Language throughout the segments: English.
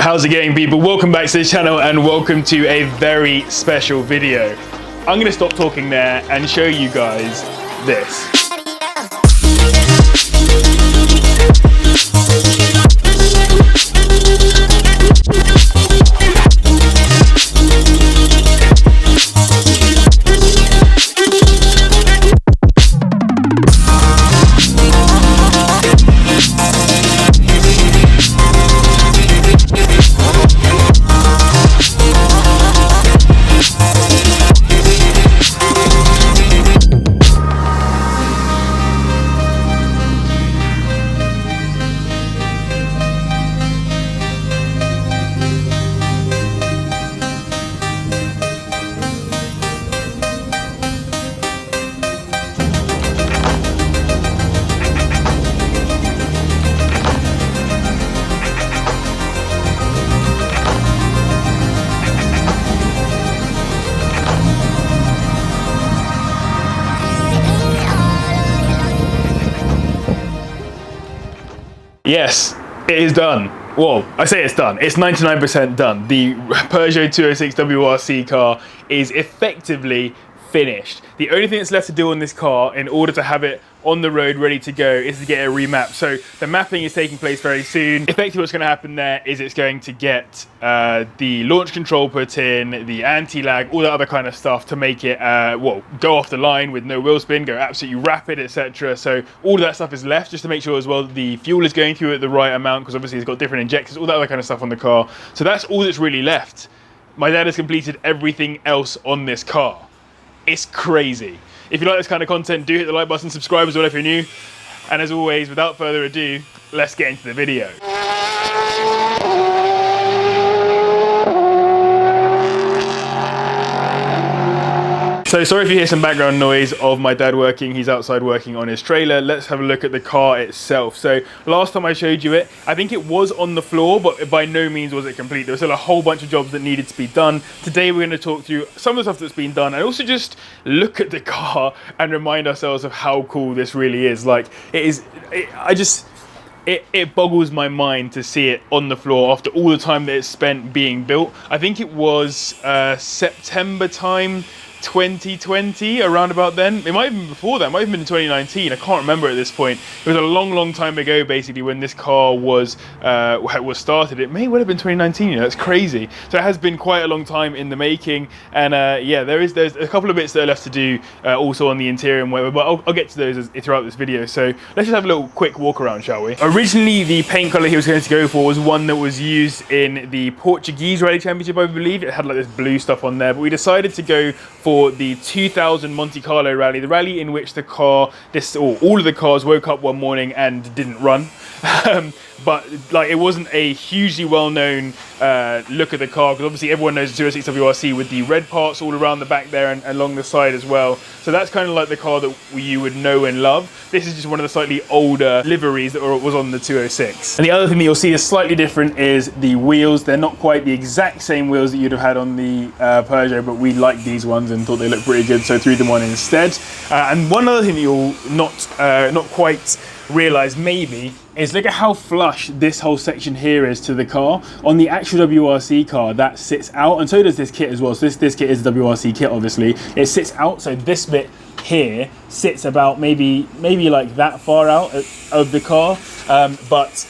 How's it going, people? Welcome back to the channel and welcome to a very special video. I'm gonna stop talking there and show you guys this. Yes, it is done. Well, I say it's done. It's 99% done. The Peugeot 206 WRC car is effectively finished. The only thing that's left to do on this car in order to have it on the road ready to go is to get a remap. So the mapping is taking place very soon. Effectively what's going to happen there is it's going to get the launch control put in, the anti-lag, all that other kind of stuff to make it well, go off the line with no wheel spin, go absolutely rapid, etc. So all of that stuff is left just to make sure as well the fuel is going through at the right amount, because obviously it's got different injectors, all that other kind of stuff on the car. So that's all that's really left. My dad has completed everything else on this car. It's crazy. If you like this kind of content, do hit the like button, subscribe as well if you're new. And as always, without further ado, let's get into the video. So sorry if you hear some background noise of my dad working. He's outside working on his trailer. Let's have a look at the car itself. So last time I showed you it, I think it was on the floor, but by no means was it complete. There was still a whole bunch of jobs that needed to be done. Today we're going to talk through some of the stuff that's been done and also just look at the car and remind ourselves of how cool this really is. Like, it boggles my mind to see it on the floor after all the time that it's spent being built. I think it was September time 2020, around about then. It might have been before that, it might have been in 2019, I can't remember at this point. It was a long time ago basically when this car was started. It may well have been 2019, you know, that's crazy. So it has been quite a long time in the making, and yeah, there's a couple of bits that are left to do also on the interior and whatever, but I'll get to those throughout this video. So let's just have a little quick walk around, shall we? Originally the paint colour he was going to go for was one that was used in the Portuguese Rally Championship, I believe. It had like this blue stuff on there, but we decided to go for the 2000 Monte Carlo rally, the rally in which the car, all of the cars woke up one morning and didn't run. But like, it wasn't a hugely well-known look at the car, because obviously everyone knows the 206 WRC with the red parts all around the back there and along the side as well. So that's kind of like the car that you would know and love. This is just one of the slightly older liveries that was on the 206. And the other thing that you'll see is slightly different is the wheels. They're not quite the exact same wheels that you'd have had on the Peugeot, but we liked these ones and thought they looked pretty good, so threw them on instead. And one other thing that you'll not quite realize maybe is look at how flush this whole section here is to the car. On the actual WRC car, that sits out, and so does this kit as well. So this kit is the WRC kit, obviously. It sits out, so this bit here sits about maybe like that far out of the car. But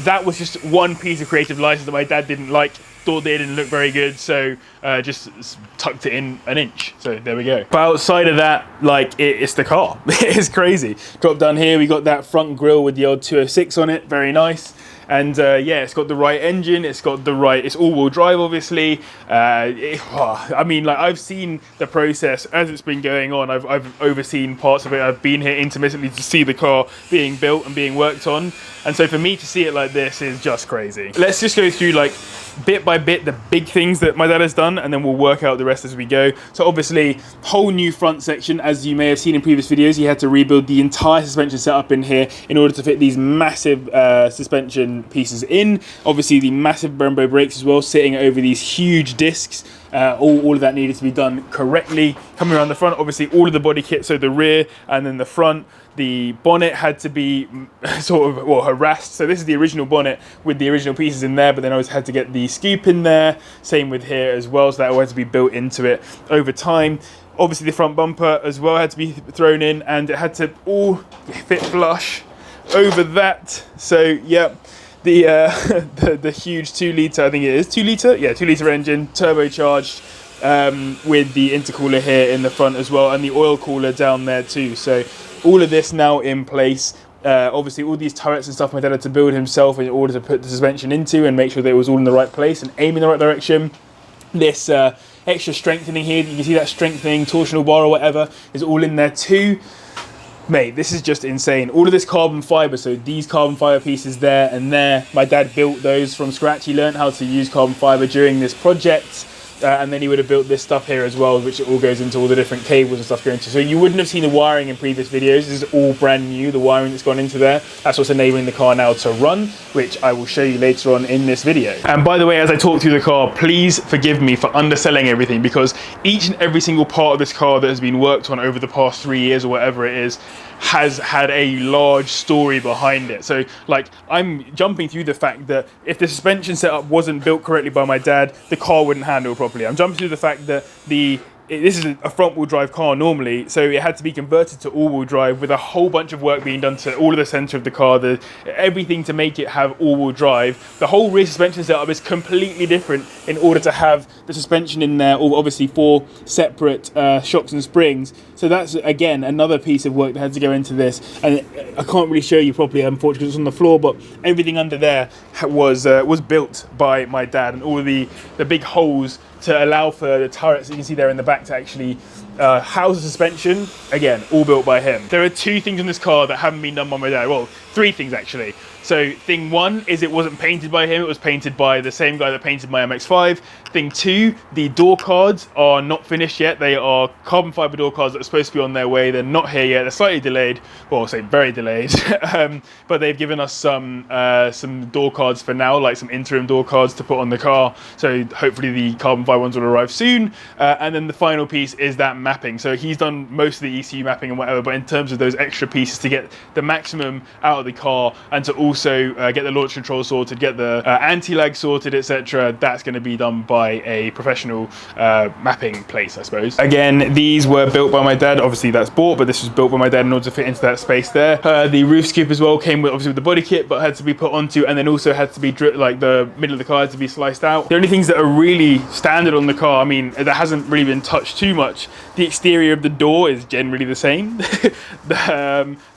that was just one piece of creative license that my dad didn't like. Thought they didn't look very good, so just tucked it in an inch. So there we go. But outside of that, like, it's the car. It's crazy. Drop down here, we got that front grille with the old 206 on it. Very nice. And yeah, it's got the right engine, it's all-wheel drive, obviously. I mean, like, I've seen the process as it's been going on. I've overseen parts of it. I've been here intermittently to see the car being built and being worked on. And so for me to see it like this is just crazy. Let's just go through, like, bit by bit the big things that my dad has done, and then we'll work out the rest as we go. So obviously, whole new front section. As you may have seen in previous videos, he had to rebuild the entire suspension setup in here in order to fit these massive suspension suspension pieces in. Obviously the massive Brembo brakes as well, sitting over these huge discs. All of that needed to be done correctly. Coming around the front, obviously all of the body kit, so the rear and then the front. The bonnet had to be sort of, well, harassed. So this is the original bonnet with the original pieces in there, but then I always had to get the scoop in there. Same with here as well, so that all had to be built into it over time. Obviously the front bumper as well had to be thrown in, and it had to all fit flush over that. So yeah, the huge 2 litre, I think it is 2 litre, yeah, 2 litre engine, turbocharged, with the intercooler here in the front as well, and the oil cooler down there too. So all of this now in place. Obviously all these turrets and stuff my dad had to build himself in order to put the suspension into and make sure that it was all in the right place and aim in the right direction. This extra strengthening here, you can see that strengthening torsional bar or whatever is all in there too. Mate, this is just insane. All of this carbon fibre, so these carbon fibre pieces there and there, my dad built those from scratch. He learned how to use carbon fibre during this project. And then he would have built this stuff here as well, which all goes into all the different cables and stuff going into. So you wouldn't have seen the wiring in previous videos. This is all brand new, the wiring that's gone into there. That's what's enabling the car now to run, which I will show you later on in this video. And by the way, as I talk through the car, please forgive me for underselling everything, because each and every single part of this car that has been worked on over the past 3 years or whatever it is, has had a large story behind it. So like, I'm jumping through the fact that if the suspension setup wasn't built correctly by my dad, the car wouldn't handle properly. I'm jumping through the fact that this is a front-wheel drive car normally, so it had to be converted to all-wheel drive with a whole bunch of work being done to all of the centre of the car, everything to make it have all-wheel drive. The whole rear suspension setup is completely different in order to have the suspension in there, or obviously 4 separate shocks and springs. So that's, again, another piece of work that had to go into this. And I can't really show you properly, unfortunately, because it's on the floor, but everything under there was built by my dad, and all the big holes to allow for the turrets that you can see there in the back to actually house the suspension, again, all built by him. There are 2 things in this car that haven't been done by my dad. Well, 3 things actually. So thing 1 is it wasn't painted by him, it was painted by the same guy that painted my MX-5. Thing 2, the door cards are not finished yet. They are carbon fibre door cards that are supposed to be on their way. They're not here yet, they're slightly delayed, well, I'll say very delayed. But they've given us some door cards for now, like some interim door cards to put on the car. So hopefully the carbon fibre ones will arrive soon. And then the final piece is that mapping. So he's done most of the ECU mapping and whatever, but in terms of those extra pieces to get the maximum out of the car and to also get the launch control sorted, get the anti-lag sorted, etc., that's going to be done by a professional mapping place, I suppose. Again, these were built by my dad. Obviously that's bought, but this was built by my dad in order to fit into that space there. The roof scoop as well came with, obviously, with the body kit, but had to be put onto, and then also had to be like the middle of the car had to be sliced out. The only things that are really standard on the car, I mean, that hasn't really been touched too much. The exterior of the door is generally the same.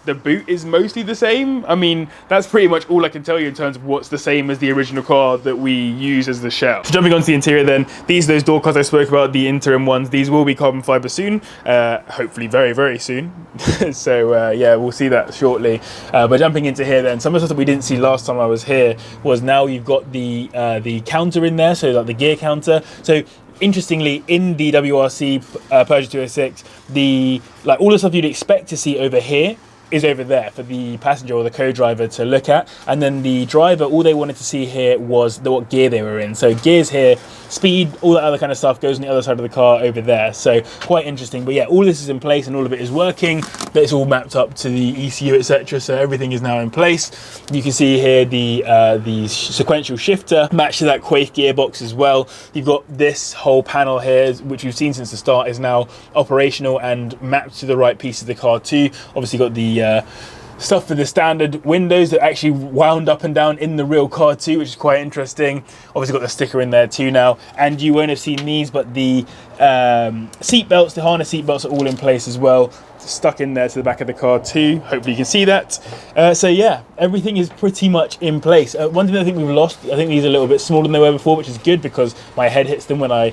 The boot is mostly the same. I mean, that's pretty much all I can tell you in terms of what's the same as the original car that we use as the shell. So jumping onto the interior then, these are those door cards I spoke about, the interim ones. These will be carbon fibre soon, hopefully very, very soon. So yeah, we'll see that shortly. But jumping into here then, some of the stuff that we didn't see last time I was here was now you've got the counter in there, so like the gear counter. So interestingly, in the WRC Peugeot 206, like all the stuff you'd expect to see over here is over there for the passenger or the co-driver to look at, and then the driver, all they wanted to see here was what gear they were in. So gears here, speed, all that other kind of stuff goes on the other side of the car over there. So quite interesting. But yeah, all this is in place and all of it is working. It's all mapped up to the ECU, etc. So everything is now in place. You can see here the sequential shifter matched to that Quaife gearbox as well. You've got this whole panel here, which you've seen since the start, is now operational and mapped to the right piece of the car too. Obviously got the stuff for the standard windows that actually wound up and down in the real car too, which is quite interesting. Obviously got the sticker in there too now, and you won't have seen these, but the seat belts, the harness seat belts are all in place as well, stuck in there to the back of the car too. Hopefully you can see that. So yeah, everything is pretty much in place. One thing I think we've lost, I think these are a little bit smaller than they were before, which is good because my head hits them when I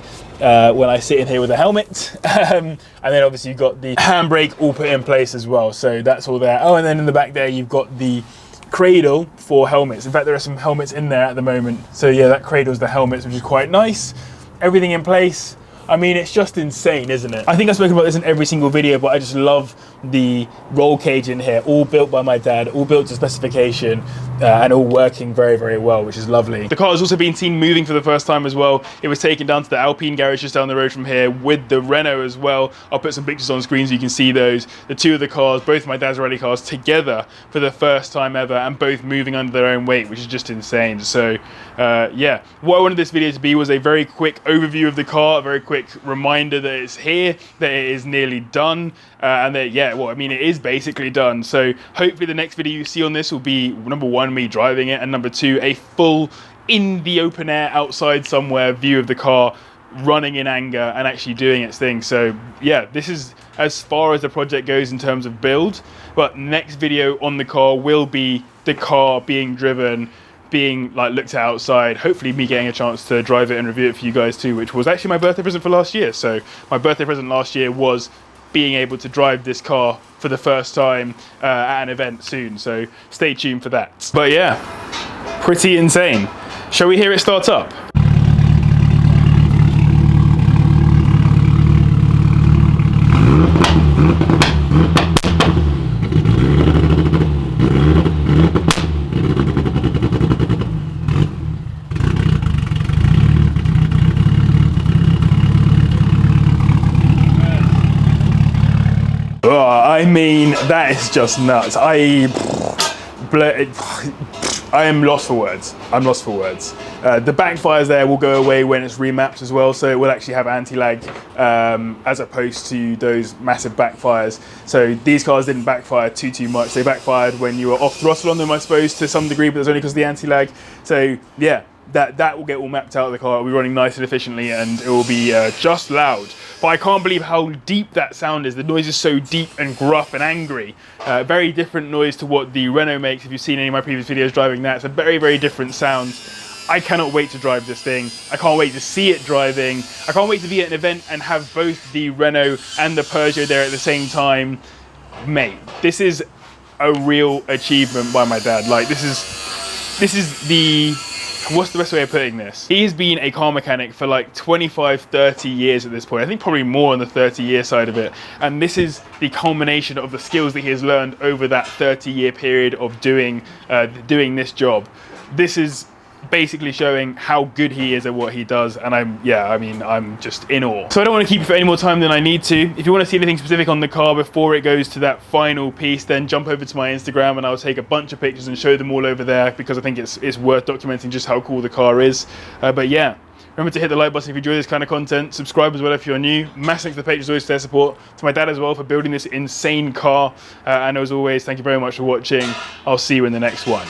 sit in here with a helmet. And then obviously you've got the handbrake all put in place as well, so that's all there. Oh, and then in the back there you've got the cradle for helmets. In fact, there are some helmets in there at the moment, so yeah, that cradles the helmets, which is quite nice. Everything in place. I mean, it's just insane, isn't it? I think I've spoken about this in every single video, but I just love the roll cage in here, all built by my dad, all built to specification, and all working very, very well, which is lovely. The car has also been seen moving for the first time as well. It was taken down to the Alpine garage just down the road from here with the Renault as well. I'll put some pictures on screen so you can see those. The two of the cars, both my dad's rally cars, together for the first time ever, and both moving under their own weight, which is just insane. So yeah, what I wanted this video to be was a very quick overview of the car, a very quick reminder that it's here, that it is nearly done, and that, yeah, well, I mean, it is basically done. So hopefully the next video you see on this will be, number one, me driving it, and number two, a full in the open air outside somewhere view of the car running in anger and actually doing its thing. So yeah, this is as far as the project goes in terms of build, but next video on the car will be the car being driven, being like looked at outside, hopefully me getting a chance to drive it and review it for you guys too, which was actually my birthday present for last year. So my birthday present last year was being able to drive this car for the first time at an event soon, so stay tuned for that. But yeah, pretty insane. Shall we hear it start up? I mean, that is just nuts. I am lost for words. I'm lost for words. The backfires there will go away when it's remapped as well, so it will actually have anti-lag as opposed to those massive backfires. So these cars didn't backfire too much. They backfired when you were off throttle on them, I suppose, to some degree, but that's only because of the anti-lag. So yeah, that will get all mapped out of the car. It will be running nice and efficiently, and it will be just loud. But I can't believe how deep that sound is. The noise is so deep and gruff and angry. Very different noise to what the Renault makes. If you've seen any of my previous videos driving that, it's a very, very different sound. I cannot wait to drive this thing. I can't wait to see it driving. I can't wait to be at an event and have both the Renault and the Peugeot there at the same time. Mate, this is a real achievement by my dad. Like, this is the, what's the best way of putting this? He's been a car mechanic for like 25, 30 years at this point. I think probably more on the 30-year side of it. And this is the culmination of the skills that he has learned over that 30-year period of doing this job. This is basically showing how good he is at what he does, and I'm just in awe. So I don't want to keep you for any more time than I need to. If you want to see anything specific on the car before it goes to that final piece, then jump over to my Instagram and I'll take a bunch of pictures and show them all over there, because I think it's worth documenting just how cool the car is. But yeah, remember to hit the like button if you enjoy this kind of content. Subscribe as well if you're new. Massive thanks to the patrons always for their support. To my dad as well for building this insane car. And as always, thank you very much for watching. I'll see you in the next one.